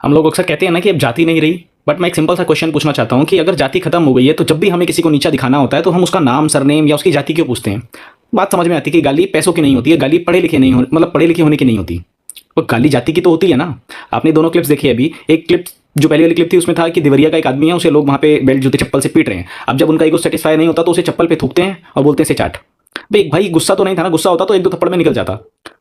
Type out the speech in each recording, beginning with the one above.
हम लोग अक्सर कहते हैं ना कि अब जाति नहीं रही, बट मैं एक सिंपल सा क्वेश्चन पूछना चाहता हूँ कि अगर जाति खत्म हो गई है तो जब भी हमें किसी को नीचा दिखाना होता है तो हम उसका नाम, सरनेम या उसकी जाति क्यों पूछते हैं? बात समझ में आती है कि गाली पैसों की नहीं होती है, गाली पढ़े लिखे नहीं हो, मतलब पढ़े लिखे होने की नहीं होती, वो गाली जाति की तो होती है ना। आपने दोनों क्लिप्स देखी अभी, एक क्लिप जो पहली वाली क्लिप थी उसमें था कि देवरिया का एक आदमी है, उसे लोग वहाँ पे बेल्ट जूते चप्पल से पीट रहे हैं। अब जब उनका ईगो सेटिस्फाई नहीं होता तो उसे चप्पल पे थूकते हैं और बोलते हैं से चाट। भाई गुस्सा तो नहीं था ना, गुस्सा होता तो एक दो थप्पड़ में निकल जाता।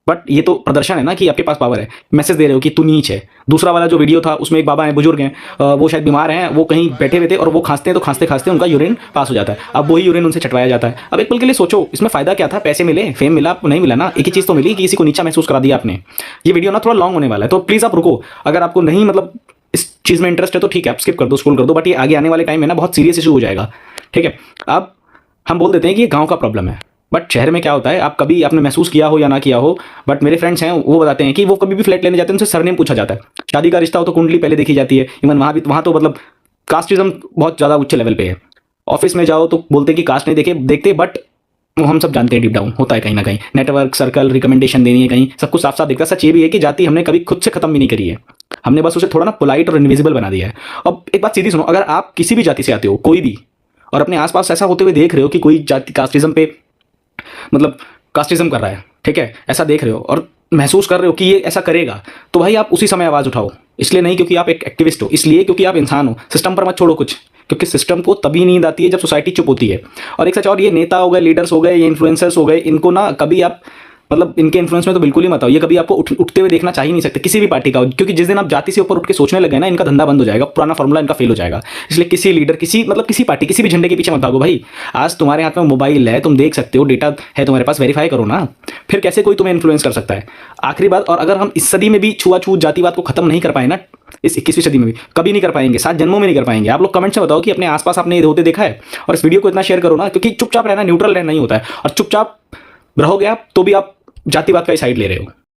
बट ये तो प्रदर्शन है ना कि आपके पास पावर है, मैसेज दे रहे हो कि तू नीच है। दूसरा वाला जो वीडियो था उसमें एक बाबा हैं, बुजुर्ग हैं, वो शायद बीमार हैं, वो कहीं बैठे हुए थे और वो खांसते हैं तो खांसते खांसते उनका यूरिन पास हो जाता है। अब वही यूरिन उनसे चटवाया जाता है। अब एक पल के लिए सोचो, इसमें फायदा क्या था? पैसे मिले, फेम मिला, नहीं मिला ना, एक ही चीज़ तो मिली कि किसी को नीचा महसूस करा दिया आपने। ये वीडियो ना थोड़ा लॉन्ग होने वाला है, तो प्लीज़ आप रुको। अगर आपको नहीं मतलब इस चीज़ में इंटरेस्ट है तो ठीक है, आप स्किप कर दो, स्क्रॉल कर दो, बट ये आगे आने वाले टाइम में ना बहुत सीरियस इशू हो जाएगा। ठीक है, अब हम बोल देते हैं कि ये गाँव का प्रॉब्लम है, बट शहर में क्या होता है, आप कभी आपने महसूस किया हो या ना किया हो, बट मेरे फ्रेंड्स हैं वो बताते हैं कि वो कभी भी फ्लैट लेने जाते हैं उनसे सरनेम पूछा जाता है। शादी का रिश्ता हो तो कुंडली पहले देखी जाती है। इवन वहाँ तो मतलब कास्टिज्म बहुत ज़्यादा उच्च लेवल पे है। ऑफिस में जाओ तो बोलते हैं कि कास्ट नहीं देखते, बट वो हम सब जानते हैं डीप डाउन होता है कहीं ना कहीं। नेटवर्क सर्कल रिकमेंडेशन देनी है, कहीं सब कुछ साफ साफ दिखता है। सच ये भी है कि जाति हमने कभी खुद से खत्म भी नहीं करी है, हमने बस उसे थोड़ा ना पोलाइट और इनविजिबल बना दिया है। अब एक बात सीधी सुनो, अगर आप किसी भी जाति से आते हो, कोई भी, और अपने आसपास ऐसा होते हुए देख रहे हो कि कोई जाति कास्टिज्म पे मतलब कास्टिज्म कर रहा है, ठीक है, ऐसा देख रहे हो और महसूस कर रहे हो कि ये ऐसा करेगा, तो भाई आप उसी समय आवाज़ उठाओ। इसलिए नहीं क्योंकि आप एक एक्टिविस्ट हो, इसलिए क्योंकि आप इंसान हो। सिस्टम पर मत छोड़ो कुछ, क्योंकि सिस्टम को तभी नींद आती है जब सोसाइटी चुप होती है। और एक सच और, ये नेता हो गए, लीडर्स हो गए, ये इन्फ्लुएंसर्स हो गए, इनको ना कभी आप मतलब इनके इन्फ्लुएंस में तो बिल्कुल ही मत आओ। ये कभी आपको उठते हुए देखना चाहिए नहीं सकते किसी भी पार्टी का हो, क्योंकि जिस दिन आप जाति से ऊपर उठ के सोचने लगे ना, इनका धंधा बंद हो जाएगा, पुराना फॉर्मूला इनका फेल हो जाएगा। इसलिए किसी लीडर, किसी पार्टी, किसी भी झंडे के पीछे मत भागो भाई। आज तुम्हारे हाथ में मोबाइल है, तुम देख सकते हो, डेटा है तुम्हारे पास, वेरीफाई करो ना, फिर कैसे कोई तुम्हें इन्फ्लुएंस कर सकता है? आखिरी बात, और अगर हम इस सदी में भी छुआछूत जातिवाद को खत्म नहीं कर पाए ना, इस 21वीं सदी में भी कभी नहीं कर पाएंगे, 7 जन्मों में नहीं कर पाएंगे। आप लोग कमेंट से बताओ कि अपने आसपास आपने ये होते देखा है, और इस वीडियो को इतना शेयर करो ना, क्योंकि चुपचाप रहना, न्यूट्रल रहना नहीं होता है, और चुपचाप रहोगे आप तो भी आप जातिवाद का ही साइड ले रहे हो।